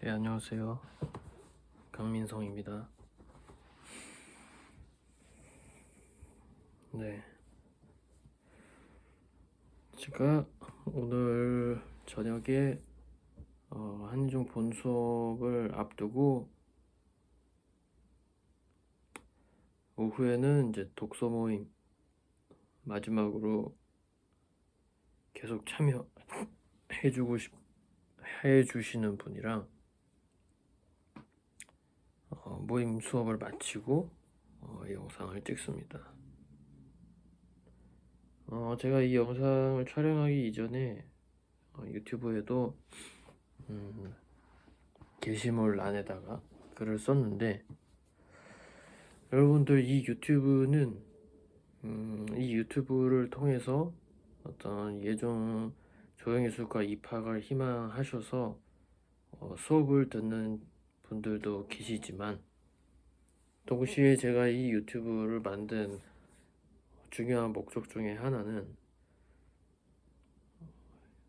네, 안녕하세요. 강민성입니다. 네, 제가 오늘 저녁에 한중 본 수업을 앞두고 오후에는 이제 독서 모임 마지막으로 계속 해주시는 분이랑 모임 수업을 마치고 이 영상을 찍습니다. 제가 이 영상을 촬영하기 이전에 유튜브에도 게시물 안에다가 글을 썼는데, 여러분들 이 유튜브를 통해서 어떤 예종 조형예술과 입학을 희망하셔서 수업을 듣는 분들도 계시지만, 동시에 제가 이 유튜브를 만든 중요한 목적 중에 하나는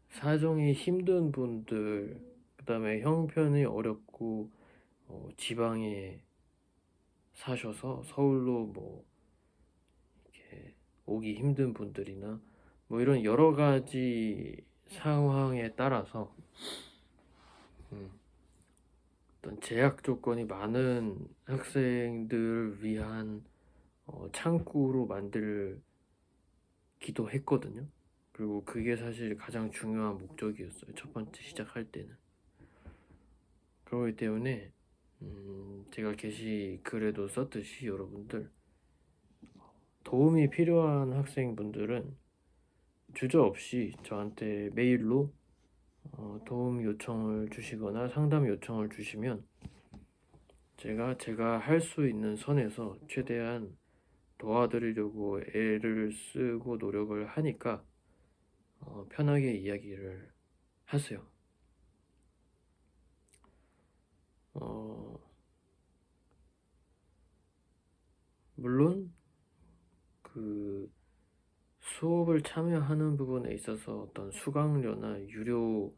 사정이 힘든 분들, 그 다음에 형편이 어렵고 지방에 사셔서 서울로 이렇게 오기 힘든 분들이나 이런 여러 가지 상황에 따라서 어떤 제약 조건이 많은 학생들을 위한 창구로 만들기도 했거든요. 그리고 그게 사실 가장 중요한 목적이었어요. 첫 번째 시작할 때는. 그렇기 때문에 제가 게시글에도 썼듯이, 여러분들 도움이 필요한 학생분들은 주저없이 저한테 메일로 도움 요청을 주시거나 상담 요청을 주시면 제가 할 수 있는 선에서 최대한 도와드리려고 애를 쓰고 노력을 하니까 편하게 이야기를 하세요. 물론 그 수업을 참여하는 부분에 있어서 어떤 수강료나 유료의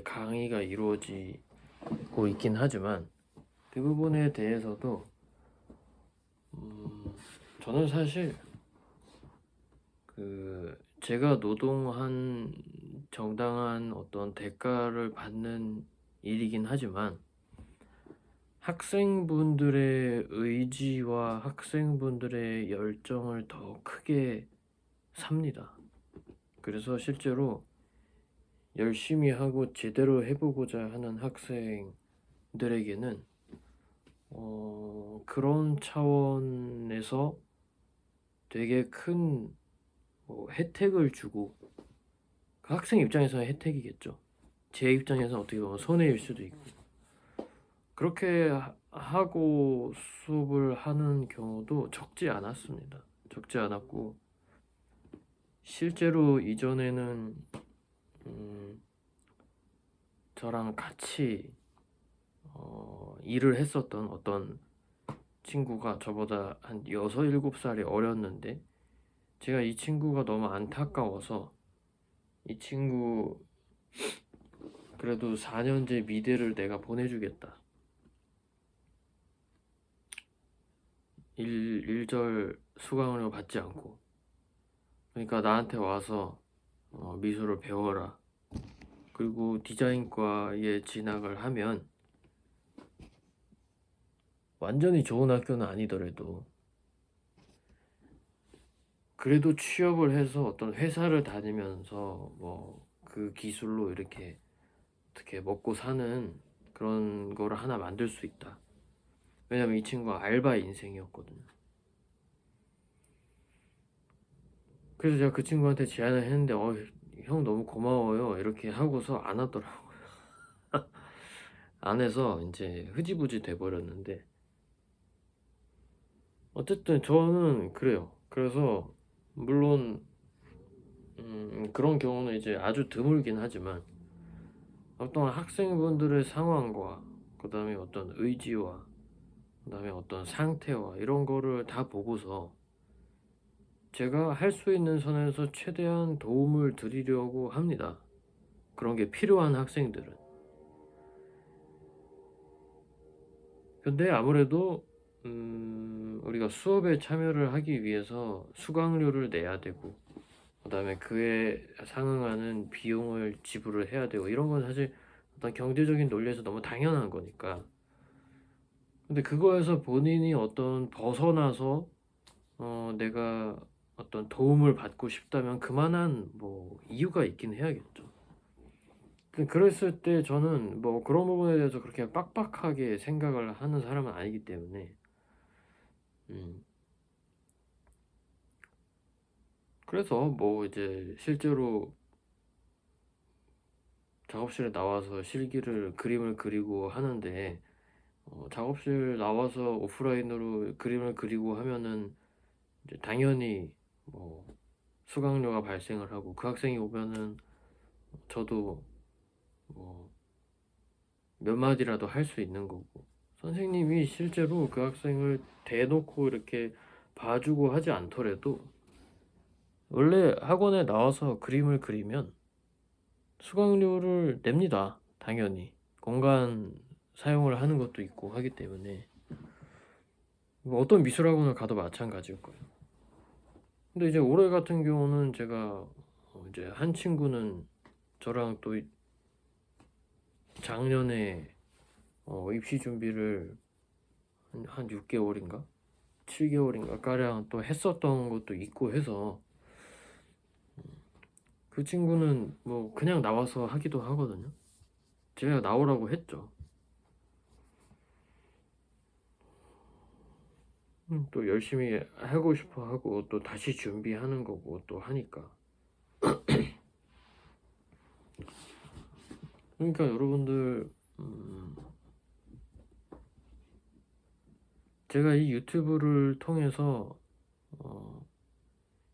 강의가 이루어지고 있긴 하지만, 그 부분에 대해서도 저는 사실 제가 노동한 정당한 어떤 대가를 받는 일이긴 하지만, 학생분들의 의지와 학생분들의 열정을 더 크게 삽니다. 그래서 실제로 열심히 하고 제대로 해보고자 하는 학생들에게는 그런 차원에서 되게 큰 혜택을 주고, 그 학생 입장에서는 혜택이겠죠. 제 입장에서는 어떻게 보면 손해일 수도 있고, 그렇게 하고 수업을 하는 경우도 적지 않았습니다. 적지 않았고, 실제로 이전에는 저랑 같이 일을 했었던 어떤 친구가 저보다 한 6, 7살이 어렸는데, 제가 이 친구가 너무 안타까워서 이 친구 그래도 4년제 미대를 내가 보내주겠다. 일절 수강료 받지 않고. 그러니까 나한테 와서 미술을 배워라. 그리고 디자인과에 진학을 하면 완전히 좋은 학교는 아니더라도 그래도 취업을 해서 어떤 회사를 다니면서 그 기술로 이렇게 어떻게 먹고 사는 그런 거를 하나 만들 수 있다. 왜냐면 이 친구가 알바 인생이었거든요. 그래서 제가 그 친구한테 제안을 했는데 형 너무 고마워요 이렇게 하고서 안 하더라고요. 안 해서 이제 흐지부지 돼버렸는데, 어쨌든 저는 그래요. 그래서 물론 그런 경우는 이제 아주 드물긴 하지만, 어떤 학생분들의 상황과 그 다음에 어떤 의지와 그 다음에 어떤 상태와 이런 거를 다 보고서 제가 할 수 있는 선에서 최대한 도움을 드리려고 합니다. 그런 게 필요한 학생들은. 근데 아무래도 우리가 수업에 참여를 하기 위해서 수강료를 내야 되고, 그다음에 그에 상응하는 비용을 지불을 해야 되고, 이런 건 사실 어떤 경제적인 논리에서 너무 당연한 거니까. 근데 그거에서 본인이 어떤 벗어나서 내가 어떤 도움을 받고 싶다면 그만한 뭐 이유가 있긴 해야겠죠. 근데 그랬을 때 저는 뭐 그런 부분에 대해서 그렇게 빡빡하게 생각을 하는 사람은 아니기 때문에 음 그래서 뭐 이제 실제로 작업실에 나와서 실기를 그림을 그리고 하는데, 작업실 나와서 오프라인으로 그림을 그리고 하면은 이제 당연히 뭐 수강료가 발생을 하고, 그 학생이 오면은 저도 뭐 몇 마디라도 할 수 있는 거고, 선생님이 실제로 그 학생을 대놓고 이렇게 봐주고 하지 않더라도 원래 학원에 나와서 그림을 그리면 수강료를 냅니다. 당연히 공간 사용을 하는 것도 있고 하기 때문에 뭐 어떤 미술학원을 가도 마찬가지일 거예요. 근데 이제 올해 같은 경우는 제가 이제 한 친구는 저랑 또 작년에 입시 준비를 한 6개월인가 7개월인가 가량 또 했었던 것도 있고 해서, 그 친구는 뭐 그냥 나와서 하기도 하거든요. 제가 나오라고 했죠. 또 열심히 하고 싶어 하고 또 다시 준비하는 거고 또 하니까. 그러니까 여러분들, 제가 이 유튜브를 통해서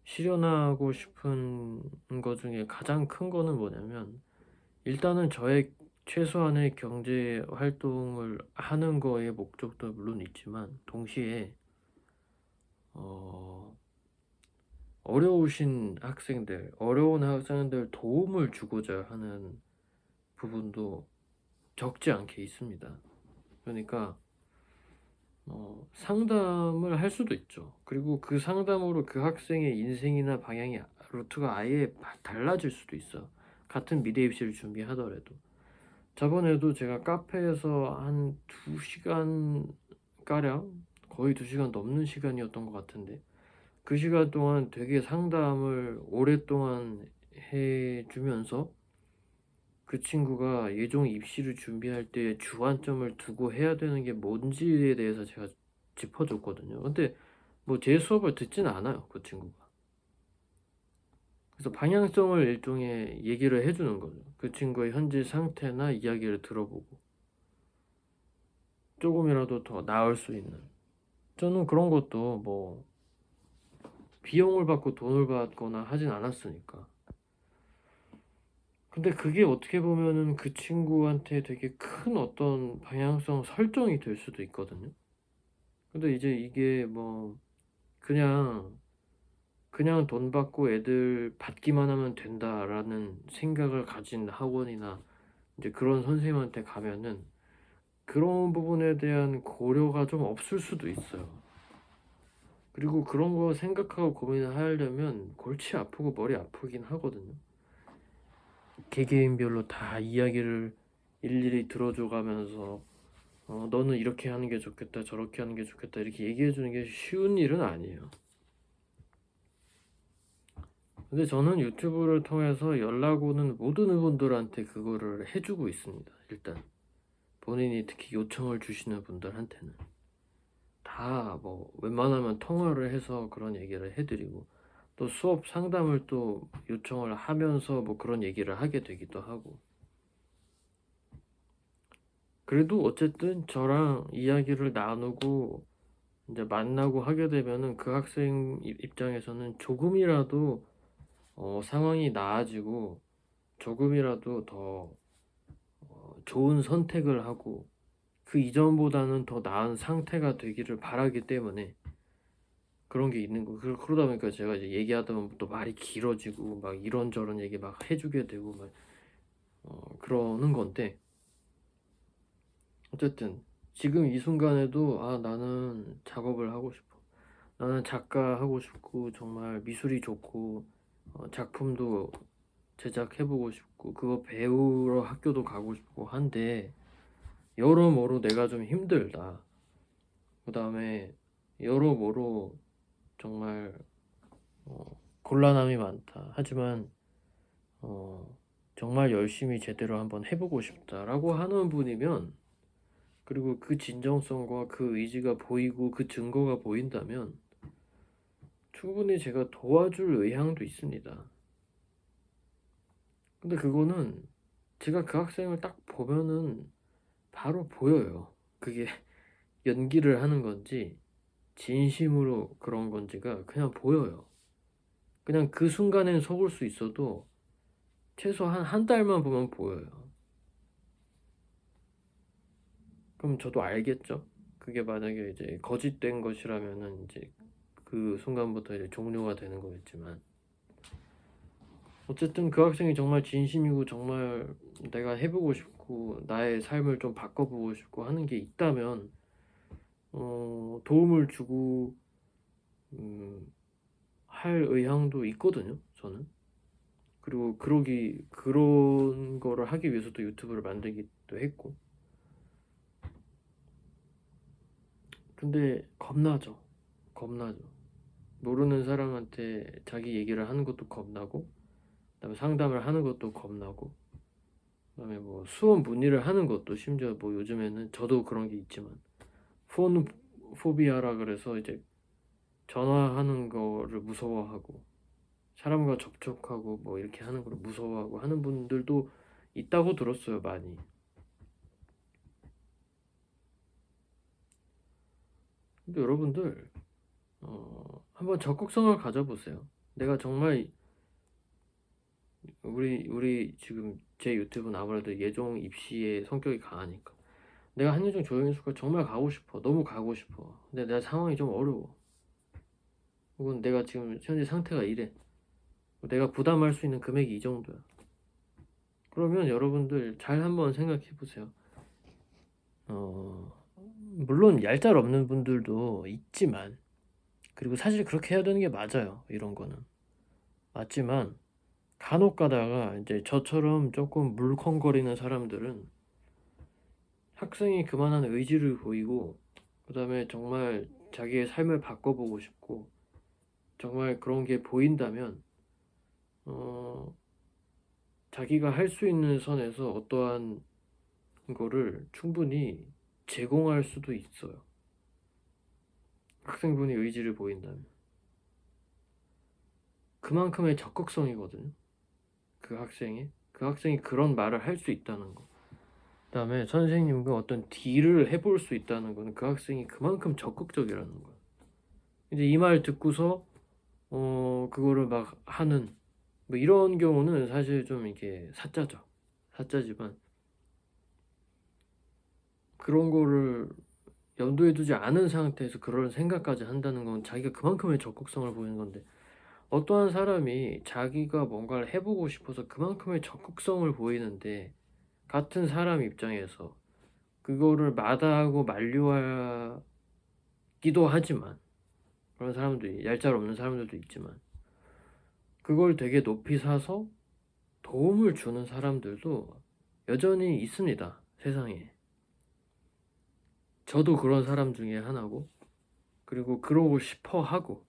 실현하고 싶은 것 중에 가장 큰 거는 뭐냐면, 일단은 저의 최소한의 경제 활동을 하는 거의 목적도 물론 있지만 동시에 어, 어려우신 학생들, 어려운 학생들 도움을 주고자 하는 부분도 적지 않게 있습니다. 그러니까 상담을 할 수도 있죠. 그리고 그 상담으로 그 학생의 인생이나 방향이, 루트가 아예 달라질 수도 있어. 같은 미래 입시를 준비하더라도. 저번에도 제가 카페에서 한 2시간 가량, 거의 2시간 넘는 시간이었던 것 같은데, 그 시간 동안 되게 상담을 오랫동안 해주면서 그 친구가 예종 입시를 준비할 때 주안점을 두고 해야 되는 게 뭔지에 대해서 제가 짚어줬거든요. 근데 뭐 제 수업을 듣지는 않아요, 그 친구가. 그래서 방향성을 일종의 얘기를 해주는 거죠. 그 친구의 현재 상태나 이야기를 들어보고 조금이라도 더 나을 수 있는. 저는 그런 것도 뭐 비용을 받고 돈을 받거나 하진 않았으니까. 근데 그게 어떻게 보면은 그 친구한테 되게 큰 어떤 방향성 설정이 될 수도 있거든요. 근데 이제 이게 뭐 그냥 돈 받고 애들 받기만 하면 된다라는 생각을 가진 학원이나 이제 그런 선생님한테 가면은 그런 부분에 대한 고려가 좀 없을 수도 있어요. 그리고 그런 거 생각하고 고민을 하려면 골치 아프고 머리 아프긴 하거든요. 개개인별로 다 이야기를 일일이 들어줘 가면서 너는 이렇게 하는 게 좋겠다, 저렇게 하는 게 좋겠다, 이렇게 얘기해 주는 게 쉬운 일은 아니에요. 근데 저는 유튜브를 통해서 연락 오는 모든 분들한테 그거를 해주고 있습니다. 일단 본인이 특히 요청을 주시는 분들한테는 다 뭐 웬만하면 통화를 해서 그런 얘기를 해드리고, 또 수업 상담을 또 요청을 하면서 뭐 그런 얘기를 하게 되기도 하고. 그래도 어쨌든 저랑 이야기를 나누고 이제 만나고 하게 되면은 그 학생 입장에서는 조금이라도 상황이 나아지고 조금이라도 더 좋은 선택을 하고 그 이전보다는 더 나은 상태가 되기를 바라기 때문에 그런 게 있는 거. 그러다 보니까 제가 이제 얘기하다 보면 또 말이 길어지고 막 이런저런 얘기 막 해주게 되고 막 그러는 건데, 어쨌든 지금 이 순간에도 나는 작업을 하고 싶어. 나는 작가 하고 싶고 정말 미술이 좋고 작품도 제작해보고 싶고 그거 배우러 학교도 가고 싶고 한데 여러모로 내가 좀 힘들다. 그 다음에 여러모로 정말 곤란함이 많다. 하지만 정말 열심히 제대로 한번 해보고 싶다라고 하는 분이면, 그리고 그 진정성과 그 의지가 보이고 그 증거가 보인다면 충분히 제가 도와줄 의향도 있습니다. 근데 그거는 제가 그 학생을 딱 보면은 바로 보여요. 그게 연기를 하는 건지 진심으로 그런 건지가 그냥 보여요. 그냥 그 순간엔 속을 수 있어도 최소한 한 달만 보면 보여요. 그럼 저도 알겠죠? 그게 만약에 이제 거짓된 것이라면은 이제 그 순간부터 이제 종료가 되는 거겠지만, 어쨌든 그 학생이 정말 진심이고 정말 내가 해보고 싶고 나의 삶을 좀 바꿔보고 싶고 하는 게 있다면 도움을 주고 할 의향도 있거든요, 저는. 그리고 그런 거를 하기 위해서도 유튜브를 만들기도 했고. 근데 겁나죠. 모르는 사람한테 자기 얘기를 하는 것도 겁나고, 그다음에 상담을 하는 것도 겁나고, 그다음에 뭐 수업 문의를 하는 것도, 심지어 뭐 요즘에는 저도 그런 게 있지만 폰 포비아라 그래서 이제 전화하는 거를 무서워하고 사람과 접촉하고 뭐 이렇게 하는 걸 무서워하고 하는 분들도 있다고 들었어요, 많이. 근데 여러분들 한번 적극성을 가져보세요. 내가 정말 우리 지금 제 유튜브는 아무래도 예종 입시의 성격이 강하니까 내가 한예종 조영수가 정말 가고 싶어. 너무 가고 싶어. 근데 내 상황이 좀 어려워. 혹은 내가 지금 현재 상태가 이래. 내가 부담할 수 있는 금액이 이 정도야. 그러면 여러분들 잘 한번 생각해 보세요. 물론 얄짤 없는 분들도 있지만, 그리고 사실 그렇게 해야 되는 게 맞아요. 이런 거는 맞지만, 간혹 가다가 이제 저처럼 조금 물컹거리는 사람들은 학생이 그만한 의지를 보이고, 그 다음에 정말 자기의 삶을 바꿔보고 싶고 정말 그런 게 보인다면 어, 자기가 할 수 있는 선에서 어떠한 거를 충분히 제공할 수도 있어요. 학생분이 의지를 보인다면 그만큼의 적극성이거든요. 그 학생이 그런 말을 할 수 있다는 거, 그 다음에 선생님과 어떤 딜을 해볼 수 있다는 거는 그 학생이 그만큼 적극적이라는 거예요. 이제 이 말 듣고서 그거를 막 하는 뭐 이런 경우는 사실 좀 이게 사짜죠. 사짜지만 그런 거를 염두에 두지 않은 상태에서 그런 생각까지 한다는 건 자기가 그만큼의 적극성을 보이는 건데, 어떠한 사람이 자기가 뭔가를 해보고 싶어서 그만큼의 적극성을 보이는데 같은 사람 입장에서 그거를 마다하고 만류하기도 하지만, 그런 사람도 얄짤 없는 사람들도 있지만 그걸 되게 높이 사서 도움을 주는 사람들도 여전히 있습니다, 세상에. 저도 그런 사람 중에 하나고, 그리고 그러고 싶어 하고,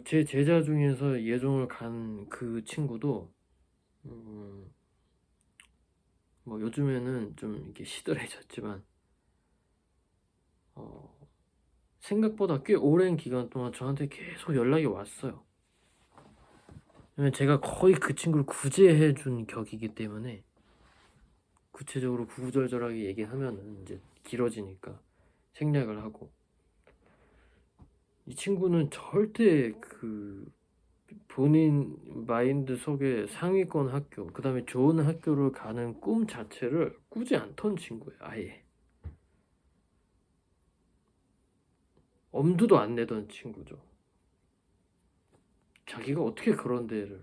제 제자 중에서 예종을 간 그 친구도 뭐 요즘에는 좀 이렇게 시들해졌지만 어, 생각보다 꽤 오랜 기간 동안 저한테 계속 연락이 왔어요. 왜냐면 제가 거의 그 친구를 구제해 준 격이기 때문에, 구체적으로 구구절절하게 얘기하면은 이제 길어지니까 생략을 하고, 이 친구는 절대 그 본인 마인드 속에 상위권 학교, 그 다음에 좋은 학교를 가는 꿈 자체를 꾸지 않던 친구예요. 아예 엄두도 안 내던 친구죠. 자기가 어떻게 그런 데를.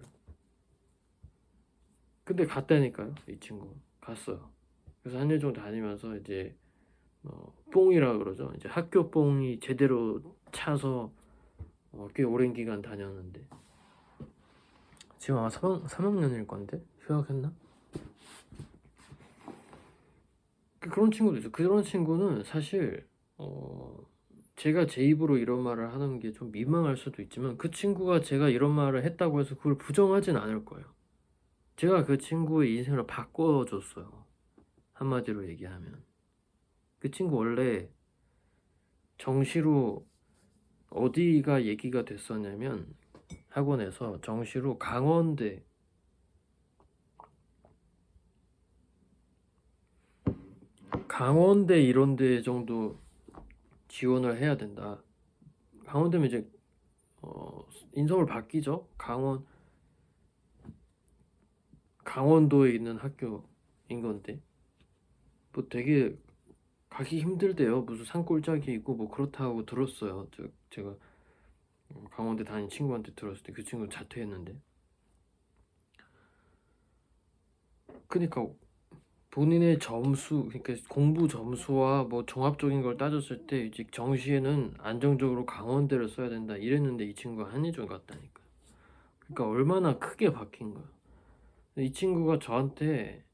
근데 갔다니까요. 이 친구 갔어요. 그래서 한예종 다니면서 이제 뽕이라 그러죠. 이제 학교 뽕이 제대로 차서 꽤 오랜 기간 다녔는데 지금 아마 3학년일 건데 휴학했나? 그런 친구도 있어. 그런 친구는 사실 제가 제 입으로 이런 말을 하는 게 좀 민망할 수도 있지만 그 친구가 제가 이런 말을 했다고 해서 그걸 부정하진 않을 거예요. 제가 그 친구의 인생을 바꿔줬어요. 한마디로 얘기하면 그 친구 원래 정시로 어디가 얘기가 됐었냐면 학원에서 정시로 강원대 이런 데 정도 지원을 해야 된다. 강원대면 이제 인서울 바뀌죠. 강원도에 있는 학교인 건데 뭐 되게 가기 힘들대요. 무슨 산골짜기 있고 뭐 그렇다고 들었어요. 제가 강원대 다닌 친구한테 들었을 때 그 친구는 자퇴했는데 그러니까 본인의 점수, 그러니까 공부 점수와 뭐 종합적인 걸 따졌을 때 이제 정시에는 안정적으로 강원대를 써야 된다 이랬는데 이 친구가 한예종 갔다니까. 그러니까 얼마나 크게 바뀐 거야. 이 친구가 저한테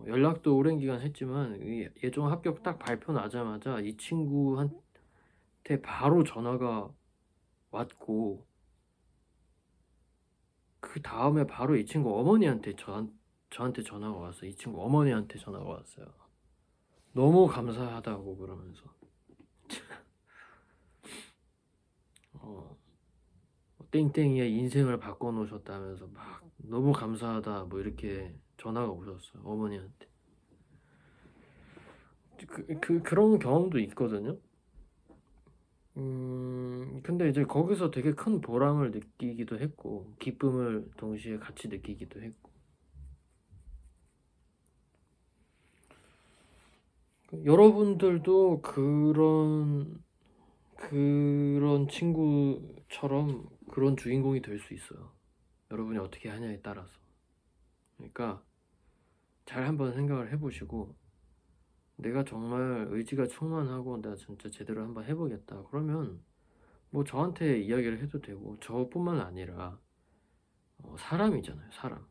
연락도 오랜 기간 했지만 이 예종 합격 딱 발표 나자마자 이 친구한테 바로 전화가 왔고 그 다음에 바로 이 친구 어머니한테 저한테 전화가 왔어요. 이 친구 어머니한테 전화가 왔어요. 너무 감사하다고 그러면서 어, 땡땡이의 인생을 바꿔놓으셨다면서 막 너무 감사하다 뭐 이렇게 전화가 오셨어요. 어머니한테. 그런 경험도 있거든요. 근데 이제 거기서 되게 큰 보람을 느끼기도 했고 기쁨을 동시에 같이 느끼기도 했고 여러분들도 그런 친구처럼 그런 주인공이 될 수 있어요. 여러분이 어떻게 하냐에 따라서. 그러니까 잘 한번 생각을 해보시고 내가 정말 의지가 충만하고 내가 진짜 제대로 한번 해보겠다. 그러면 뭐 저한테 이야기를 해도 되고 저뿐만 아니라 사람이잖아요, 사람.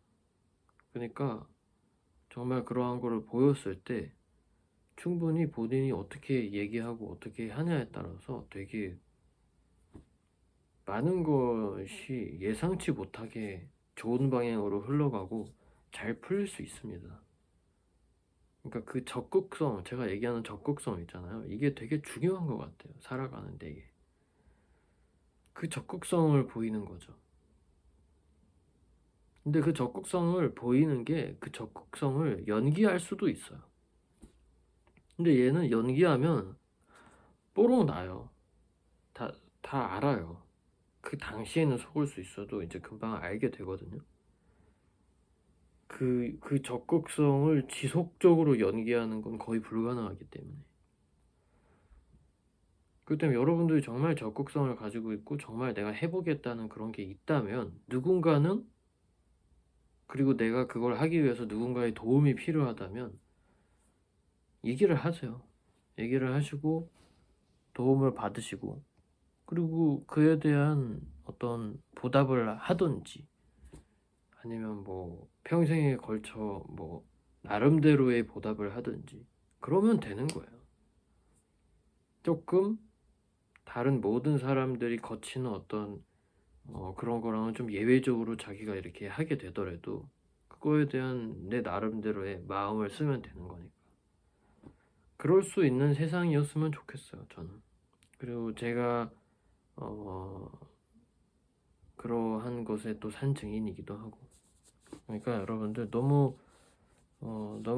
그러니까 정말 그러한 거를 보였을 때 충분히 본인이 어떻게 얘기하고 어떻게 하냐에 따라서 되게 많은 것이 예상치 못하게 좋은 방향으로 흘러가고 잘 풀릴 수 있습니다. 그러니까 그 적극성, 제가 얘기하는 적극성 있잖아요. 이게 되게 중요한 것 같아요. 살아가는 데. 그 적극성을 보이는 거죠. 근데 그 적극성을 보이는 게 그 적극성을 연기할 수도 있어요. 근데 얘는 연기하면 뽀록 나요. 다 알아요. 그 당시에는 속을 수 있어도 이제 금방 알게 되거든요. 그 적극성을 지속적으로 연기하는 건 거의 불가능하기 때문에. 그렇기 때문에 여러분들이 정말 적극성을 가지고 있고 정말 내가 해보겠다는 그런 게 있다면 누군가는 그리고 내가 그걸 하기 위해서 누군가의 도움이 필요하다면 얘기를 하세요. 얘기를 하시고 도움을 받으시고 그리고 그에 대한 어떤 보답을 하든지 아니면 뭐 평생에 걸쳐 뭐 나름대로의 보답을 하든지 그러면 되는 거예요. 조금 다른 모든 사람들이 거치는 어떤 그런 거랑은 좀 예외적으로 자기가 이렇게 하게 되더라도 그거에 대한 내 나름대로의 마음을 쓰면 되는 거니까. 그럴 수 있는 세상이었으면 좋겠어요, 저는. 그리고 제가 어, 그러한 것에 또 산 증인이기도 하고. 그러니까 여러분들 너무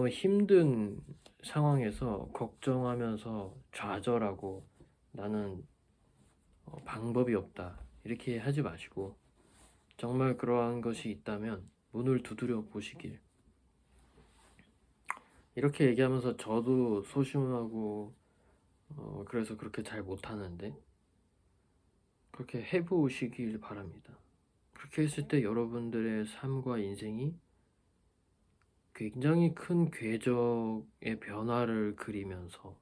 힘든 상황에서 걱정하면서 좌절하고 나는 방법이 없다 이렇게 하지 마시고 정말 그러한 것이 있다면 문을 두드려 보시길. 이렇게 얘기하면서 저도 소심하고 그래서 그렇게 잘 못하는데 그렇게 해보시길 바랍니다. 그렇게 했을 때 여러분들의 삶과 인생이 굉장히 큰 궤적의 변화를 그리면서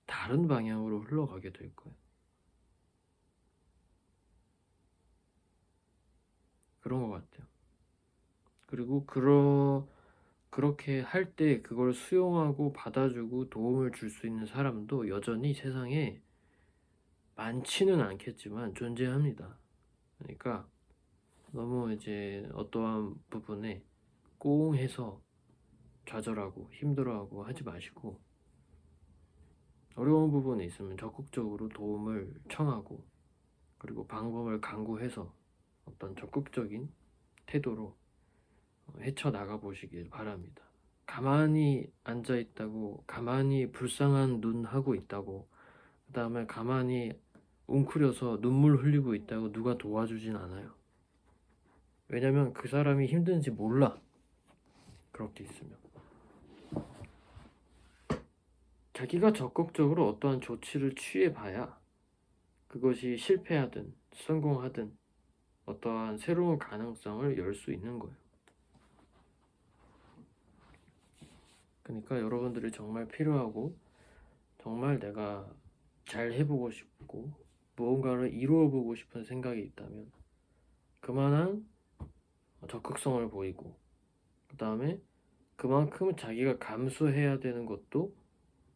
다른 방향으로 흘러가게 될 거예요. 그런 것 같아요. 그리고 그렇게 할 때 그걸 수용하고 받아주고 도움을 줄 수 있는 사람도 여전히 세상에 많지는 않겠지만 존재합니다. 그러니까 너무 이제 어떠한 부분에 꽁해서 좌절하고 힘들어하고 하지 마시고, 어려운 부분이 있으면 적극적으로 도움을 청하고, 그리고 방법을 강구해서 어떤 적극적인 태도로 헤쳐나가 보시길 바랍니다. 가만히 앉아 있다고, 가만히 불쌍한 눈 하고 있다고, 그 다음에 가만히 웅크려서 눈물 흘리고 있다고 누가 도와주진 않아요. 왜냐면 그 사람이 힘든지 몰라. 그렇게 있으면 자기가 적극적으로 어떠한 조치를 취해봐야 그것이 실패하든 성공하든 어떠한 새로운 가능성을 열 수 있는 거예요. 그러니까 여러분들이 정말 필요하고, 정말 내가 잘 해보고 싶고 무언가를 이루어보고 싶은 생각이 있다면 그만한 적극성을 보이고, 그 다음에 그만큼 자기가 감수해야 되는 것도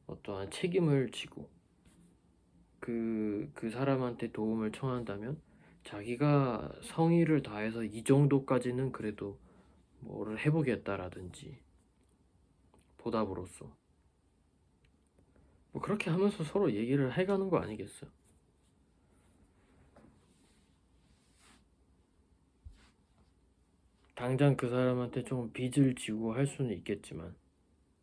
어떠한 책임을 지고, 그 사람한테 도움을 청한다면 자기가 성의를 다해서 이 정도까지는 그래도 뭐를 해보겠다라든지 보답으로서 뭐 그렇게 하면서 서로 얘기를 해가는 거 아니겠어요? 당장 그 사람한테 좀 빚을 지고 할 수는 있겠지만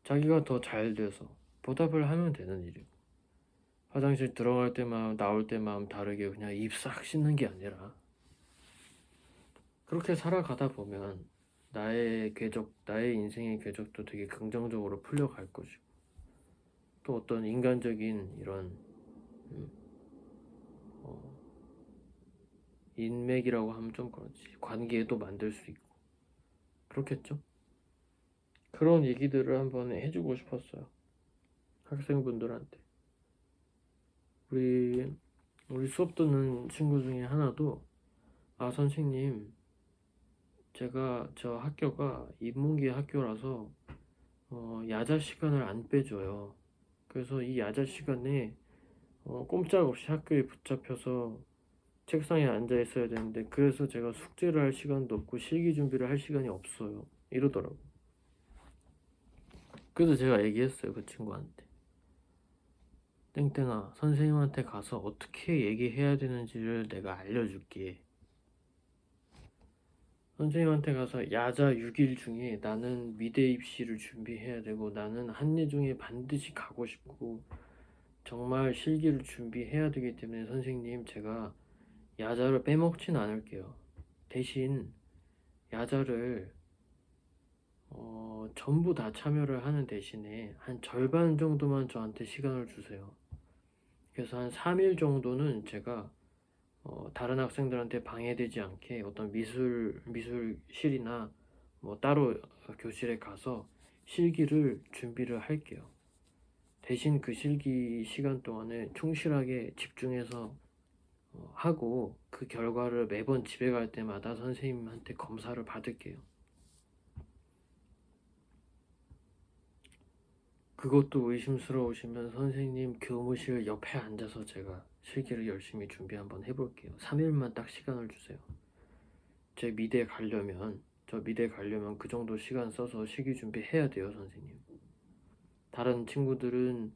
자기가 더 잘 돼서 보답을 하면 되는 일이고, 화장실 들어갈 때마음 나올 때마음 다르게 그냥 입 싹 씻는 게 아니라 그렇게 살아가다 보면 나의 궤적, 나의 인생의 궤적도 되게 긍정적으로 풀려갈 것이고, 또 어떤 인간적인 이런 어, 인맥이라고 하면 좀 그렇지, 관계도 만들 수 있고 그렇겠죠? 그런 얘기들을 한번 해주고 싶었어요, 학생분들한테. 우리 수업 듣는 친구 중에 하나도, 아 선생님, 제가 저 학교가 인문계 학교라서 야자 시간을 안 빼줘요. 그래서 이 야자 시간에 꼼짝없이 학교에 붙잡혀서 책상에 앉아 있어야 되는데, 그래서 제가 숙제를 할 시간도 없고 실기 준비를 할 시간이 없어요, 이러더라고. 그래서 제가 얘기했어요, 그 친구한테. 땡땡아, 선생님한테 가서 어떻게 얘기해야 되는지를 내가 알려줄게. 선생님한테 가서 야자 6일 중에 나는 미대 입시를 준비해야 되고, 나는 한예종에 반드시 가고 싶고 정말 실기를 준비해야 되기 때문에 선생님, 제가 야자를 빼먹진 않을게요. 대신 야자를 전부 다 참여를 하는 대신에 한 절반 정도만 저한테 시간을 주세요. 그래서 한 3일 정도는 제가 다른 학생들한테 방해되지 않게 어떤 미술실이나 뭐 따로 교실에 가서 실기를 준비를 할게요. 대신 그 실기 시간 동안에 충실하게 집중해서 하고, 그 결과를 매번 집에 갈 때마다 선생님한테 검사를 받을게요. 그것도 의심스러우시면 선생님 교무실 옆에 앉아서 제가 실기를 열심히 준비 한번 해볼게요. 3일만 딱 시간을 주세요. 저 미대 가려면 그 정도 시간 써서 실기 준비해야 돼요, 선생님. 다른 친구들은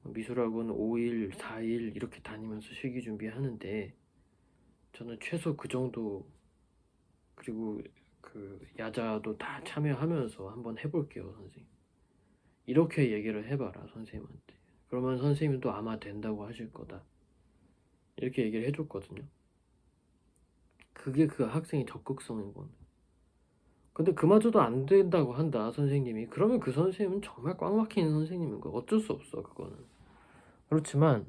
미술학원 5일, 4일 이렇게 다니면서 실기 준비하는데 저는 최소 그 정도, 그리고 그 야자도 다 참여하면서 한번 해볼게요, 선생님. 이렇게 얘기를 해봐라, 선생님한테. 그러면 선생님도 아마 된다고 하실 거다, 이렇게 얘기를 해줬거든요. 그게 그 학생의 적극성인 거는. 근데 그마저도 안 된다고 한다, 선생님이. 그러면 그 선생님은 정말 꽉 막히는 선생님인 거야. 어쩔 수 없어, 그거는. 그렇지만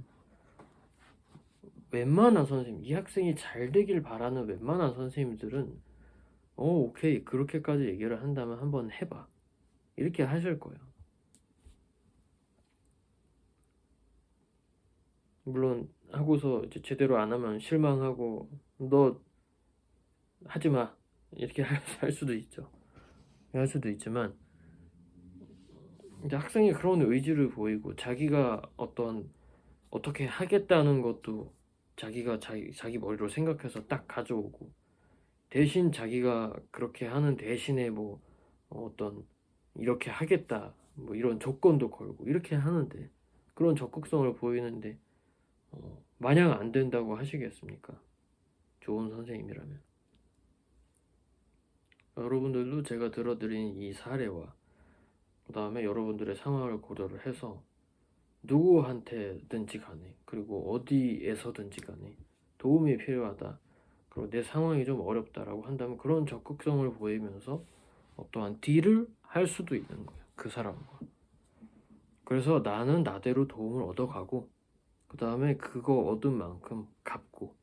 웬만한 선생님, 이 학생이 잘 되길 바라는 웬만한 선생님들은 오케이, 그렇게까지 얘기를 한다면 한번 해봐. 이렇게 하실 거예요. 물론 하고서 이제 제대로 안 하면 실망하고 너 하지 마 이렇게 할 수도 있죠. 할 수도 있지만 이제 학생이 그런 의지를 보이고 자기가 어떻게 하겠다는 것도 자기가 자기 머리로 생각해서 딱 가져오고 대신 자기가 그렇게 하는 대신에 뭐 어떤 이렇게 하겠다 뭐 이런 조건도 걸고 이렇게 하는데 그런 적극성을 보이는데 마냥 안 된다고 하시겠습니까? 좋은 선생님이라면. 여러분들도 제가 들어드린 이 사례와 그 다음에 여러분들의 상황을 고려를 해서 누구한테든지 간에 그리고 어디에서든지 간에 도움이 필요하다 그리고 내 상황이 좀 어렵다라고 한다면 그런 적극성을 보이면서 어떠한 딜을 할 수도 있는 거예요. 그 사람과. 그래서 나는 나대로 도움을 얻어가고 그 다음에 그거 얻은 만큼 갚고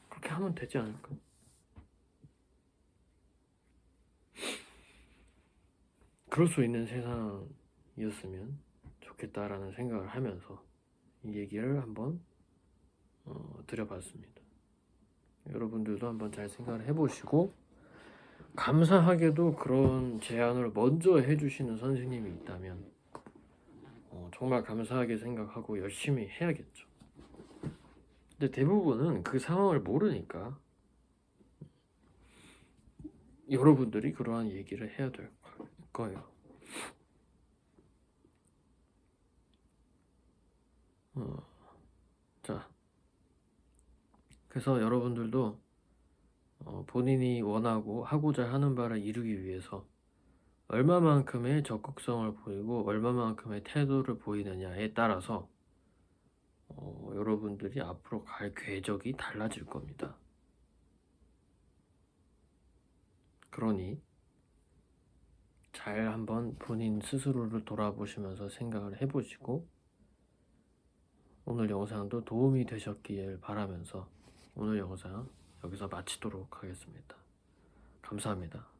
그렇게 하면 되지 않을까? 그럴 수 있는 세상이었으면 좋겠다라는 생각을 하면서 이 얘기를 한번 드려봤습니다. 여러분들도 한번 잘 생각을 해보시고 감사하게도 그런 제안을 먼저 해주시는 선생님이 있다면 정말 감사하게 생각하고 열심히 해야겠죠. 근데 대부분은 그 상황을 모르니까 여러분들이 그러한 얘기를 해야 될 거예요. 자, 그래서 여러분들도 본인이 원하고 하고자 하는 바를 이루기 위해서 얼마만큼의 적극성을 보이고 얼마만큼의 태도를 보이느냐에 따라서 여러분들이 앞으로 갈 궤적이 달라질 겁니다. 그러니 잘 한번 본인 스스로를 돌아보시면서 생각을 해보시고 오늘 영상도 도움이 되셨길 바라면서 오늘 영상 여기서 마치도록 하겠습니다. 감사합니다.